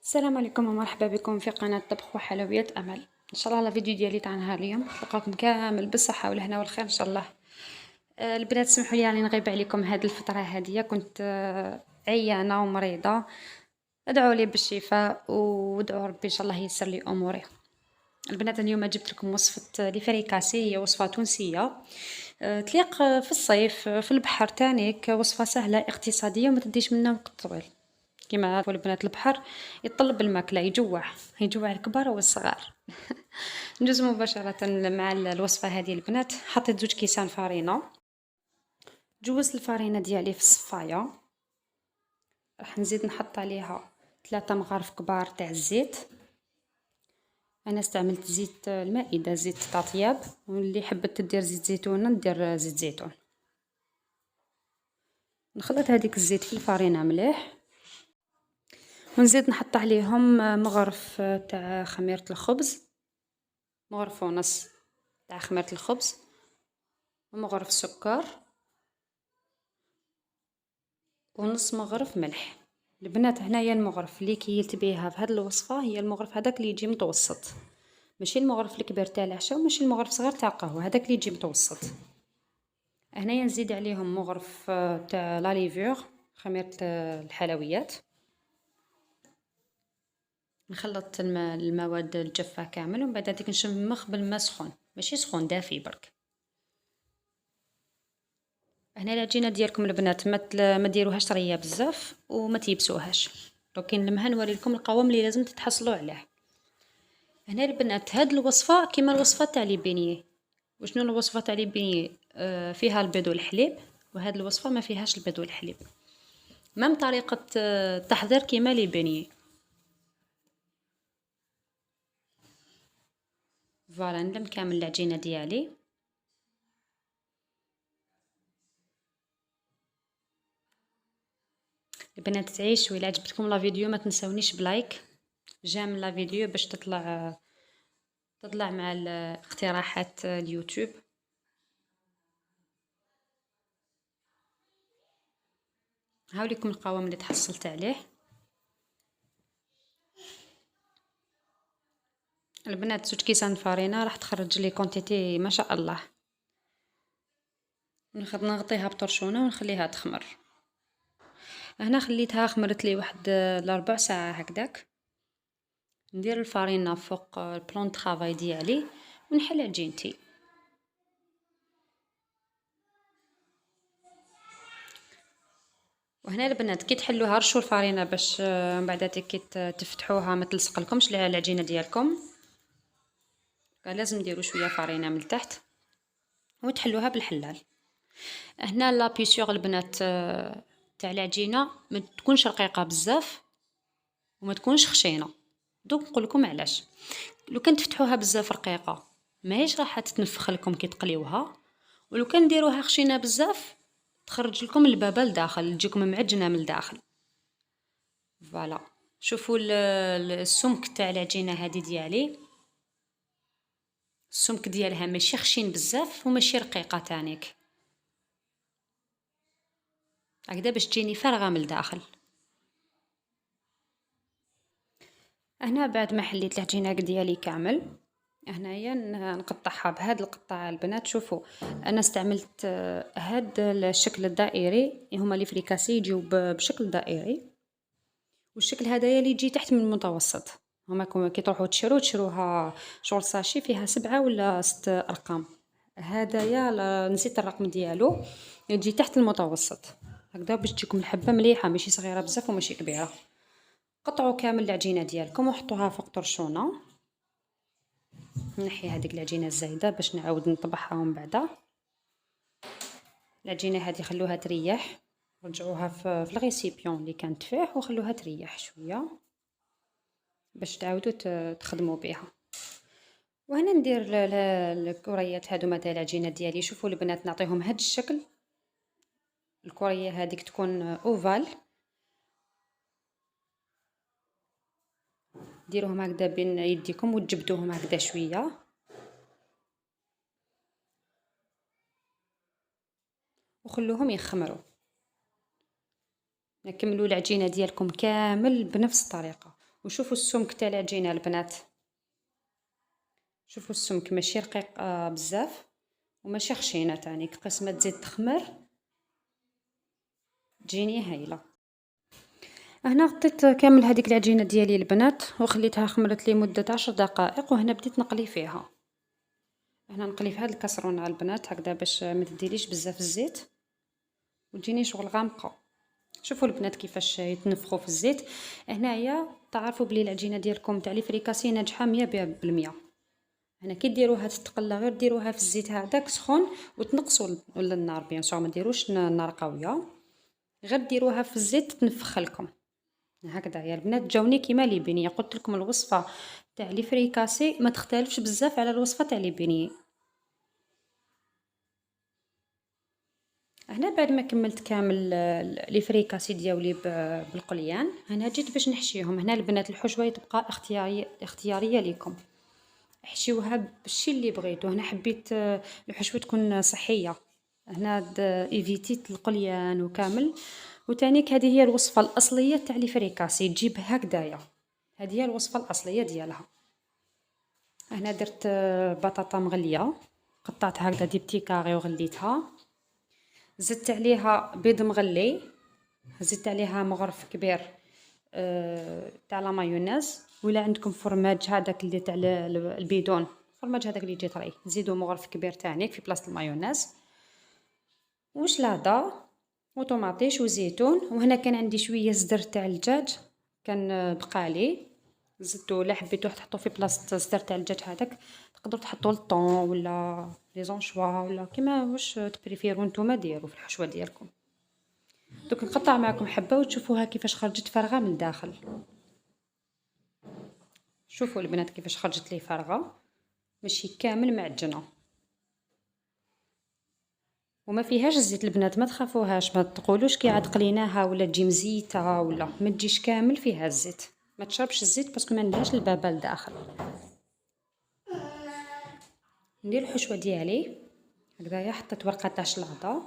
السلام عليكم ومرحبا بكم في قناة طبخ وحلويات أمل. إن شاء الله الفيديو ديالي تاع نهار اليوم تلقاكم كامل بالصحة والهنا والخير إن شاء الله. البنات سمحوا لي راني نغيب عليكم هاد الفترة هادية، كنت عيانة ومريضة. ادعوا لي بالشفاء وادعوا ربي إن شاء الله ييسر لي أموري. البنات اليوم جبت لكم وصفة ليفريكاسي، هي وصفة تونسية تليق في الصيف في البحر تانيك، وصفة سهلة اقتصادية وما تديش منا وقت طويل. كيما عارفوا البنات البحر يطلب الماكلة، يجوع الكبار والصغار. ندوز مباشرة مع الوصفة هذه البنات. حطيت 2 كيسان فرينة، جوزت الفرينة ديالي في الصفاية، راح نزيد نحط عليها 3 مغارف كبار تاع الزيت. انا استعملت زيت المائدة، زيت تاع طياب، واللي حبت تدير زيت زيتون ندير زيت زيتون. نخلط هذيك الزيت في الفرينة مليح، ونزيد نحط عليهم مغرف تاع خميرة الخبز، مغرف ونص تاع خميرة الخبز، ومغرف سكر، ونص مغرف ملح. البنات هنايا المغرف اللي كيلت بيها في هاد الوصفة هي المغرف هذاك اللي يجي متوسط، ماشي المغرف الكبير تاع العشاء وماشي المغرف صغير تاع القهوة، هذاك اللي يجي متوسط. هنايا نزيد عليهم مغرف تاع لاليفور، خميرة الحلويات. نخلط المواد الجافة كامل، ومن بعد هذيك نشمخ بالماء سخون، ماشي سخون دافي برك. هنا العجينه ديالكم البنات ما ديروهاش طريه بزاف وما تيبسوهاش، لكن لما نوري لكم القوام اللي لازم تتحصلوا عليه. هنا البنات هاد الوصفه كيما الوصفه تاع لي بينيي. وشنو الوصفه تاع لي بينيي؟ فيها البيض والحليب، وهاد الوصفه ما فيهاش البيض والحليب، مام طريقه التحضير كيما لي بينيي. فوالا نلم كامل العجينه ديالي. البنات تعيش، وإلا عجبتكم لا فيديو ما تنسونيش بلايك جيم لا فيديو باش تطلع مع اقتراحات اليوتيوب. هاوليكم القوام اللي تحصلت عليه. البنات 2 كيسان فرينه راح تخرج لي كونتيتي ما شاء الله. نغطيها بطرشونه ونخليها تخمر. هنا خليتها خمرت لي واحد ل4 ساعه هكذاك. ندير الفرينه فوق البلون طرافاي ديالي ونحل عجينتي. وهنا البنات كي تحلوها رشوا الفرينه باش من بعد كي تفتحوها ما تلصق لكمش العجينه ديالكم. لازم نديروا شويه فرينه من التحت وتحلوها بالحلال. هنا لا بيسيور البنات تاع العجينه ما تكونش رقيقه بزاف وما تكونش خشينه. دوك نقول لكم علاش. لو كان تفتحوها بزاف رقيقه ماهيش راح تتنفخ لكم كي تقليوها، ولو كان ديروها خشينه بزاف تخرج لكم البابه لداخل، تجيكم معجنه من الداخل. فوالا شوفوا السمك تاع العجينه هذه ديالي، السمك ديالها ماشي خشين بزاف وماشي رقيقه تانيك، هكذا باش تجيني فارغه من الداخل. هنا بعد ما حليت العجينه ديالي كامل، هنايا نقطعها بهاد القطاع البنات. شوفوا انا استعملت هاد الشكل الدائري، هما لي فريكاسي يجيو بشكل دائري، والشكل هدايا اللي يجي تحت من المتوسط. هما كي تروحوا تشروها شغل ساشي فيها 7 ولا 6 ارقام، هدايا نسيت الرقم ديالو، يجي تحت المتوسط هكذا باش تجيكم الحبه مليحه، ماشي صغيره بزاف وماشي كبيره. قطعوا كامل العجينه ديالكم وحطوها فوق طرشونه. نحي هذيك العجينه الزايده باش نعاود نطبخها من بعد. العجينه هذه خلوها تريح، رجعوها في الغيسيبيون اللي كانت فيه وخلوها تريح شويه باش تعاودوا تخدموا بها. وهنا ندير الكريات هذوما تاع العجينه ديالي. شوفوا البنات نعطيهم هذا الشكل، الكريه هذيك تكون اوفال، ديروهم هكذا بين يديكم وتجبدوهم هكذا شويه. وخلوهم يخمروا. نكملوا العجينه ديالكم كامل بنفس الطريقه، وشوفوا السمك تاع العجينه البنات، شوفوا السمك ماشي رقيق بزاف وماشي خشينه تاني، قيس ما تزيد تخمر تجيني هايله. هنا غطيت كامل هذيك العجينه ديالي البنات وخليتها خمرت لي مده 10 دقائق، وهنا بديت نقلي فيها. هنا نقلي في هذه الكاسرونه البنات هكذا باش ما تديليش بزاف الزيت وتجيني شغل غامقه. شوفوا البنات كيفاش يتنفخوا في الزيت. هنايا تعرفوا بلي العجينه ديالكم تاع لي فريكاسي ناجحه 100%. هنا كي ديروها تتقلى غير ديروها في الزيت هذاك سخون وتنقصوا النار، بيان سور ما ديروش نار قويه، غير ديروها في الزيت تنفخ لكم هكذا يا البنات. جاوني كيما لي بيني، قلت لكم الوصفه تاع لي فريكاسي ما تختلفش بزاف على الوصفه تاع لي بيني. هنا بعد ما كملت كامل لي فريكاسي ديالي بالقليان، هنا جيت باش نحشيهم. هنا البنات الحشوه تبقى اختياريه ليكم، حشيوها بالشي اللي بغيتو. هنا حبيت الحشوه تكون صحيه، هنا ايفيتيت القليان وكامل. وتانيك هذه هي الوصفه الاصليه تاع لي فريكاسي، تجيب هكذايا، هذه هي الوصفه الاصليه ديالها. هنا درت بطاطا مغليه، قطعتها هكذا دي بتي كاري وغليتها، زدت عليها بيض مغلي، زدت عليها مغرف كبير تاع لا مايونيز، ولا عندكم فرماج هذاك اللي تاع البيدون، فرماج هذاك اللي يجي طري، تزيدوا مغرف كبير تانيك في بلاصه المايونيز، وشلاضه وطوماطيش وزيتون. وهنا كان عندي شويه زدر تاع الدجاج كان بقالي، زدتو. لا حبيتو تحطو في بلاصه الزدر تاع الدجاج هذاك تقدروا تحطوا الطون ولا لي زونشوا ولا كيما واش تبريفيرو نتوما ديروا في الحشوه ديالكم. دوك نقطع معكم حبه وتشوفوها كيفاش خرجت فارغه من الداخل. شوفوا البنات كيفاش خرجت لي فارغه، ماشي كامل معجنه وما فيهاش الزيت. البنات ما تخافوهاش، ما تقولوش كي عاد قليناها ولا تجي مزيته ولا ما تجيش كامل فيها الزيت، ما تشربش الزيت باسكو ما عندهاش البابه لداخل. ندير الحشوه ديالي هكذايا، حطيت ورقه تاع شلاضه،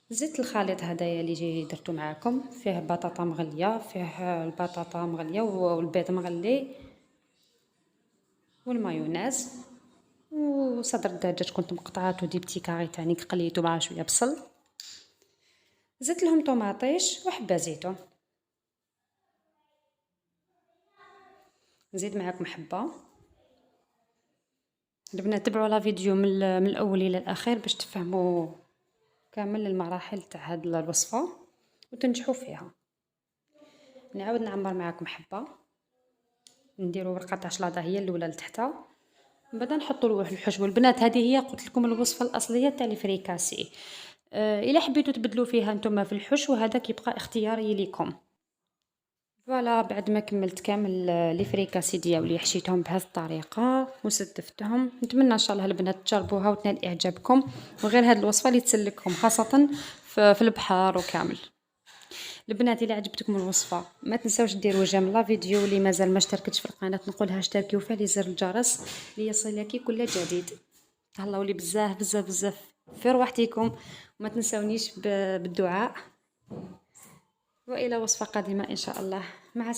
زدت الخليط هدايا اللي درتو معاكم، فيه بطاطا مغليه، فيه البطاطا مغليه والبيض مغلي والمايونيز وصدر الدجاج كنت مقطعاته دي بتي كاري تاني قليته مع شويه بصل، زدت لهم طوماطيش وحبه زيتون، نزيد معاكم حبه. البنات تبعوا لا فيديو من الاول الى الاخير باش تفهموا كامل المراحل تاع هاد الوصفه وتنجحوا فيها. نعاود نعمر معاكم حبه، نديروا ورقه تاع شلاضه هي الاولى لتحتها، من بعد نحطوا الحشوه. البنات هذه هي قلت لكم الوصفه الاصليه تاع الفريكاسي، الا حبيتوا تبدلوا فيها نتوما في الحشو هذا كيبقى اختياري ليكم. فوالا بعد ما كملت كامل لي فريكاسي ديالي حشيتهم بهذه الطريقه وستفتهم. نتمنى ان شاء الله البنات تجربوها وتنال اعجابكم، وغير هذه الوصفه اللي تسلككم خاصه في البحر وكامل. البنات الى عجبتكم الوصفه ما تنساوش ديروا جيم لا فيديو، اللي مازال ما اشتركتش في القناه نقولها اشتركي وفعلي زر الجرس ليصلك كل جديد. تهلاو لي بزاف بزاف بزاف في روحتكم، وما تنساونيش بالدعاء، والى وصفه قادمه ان شاء الله. مع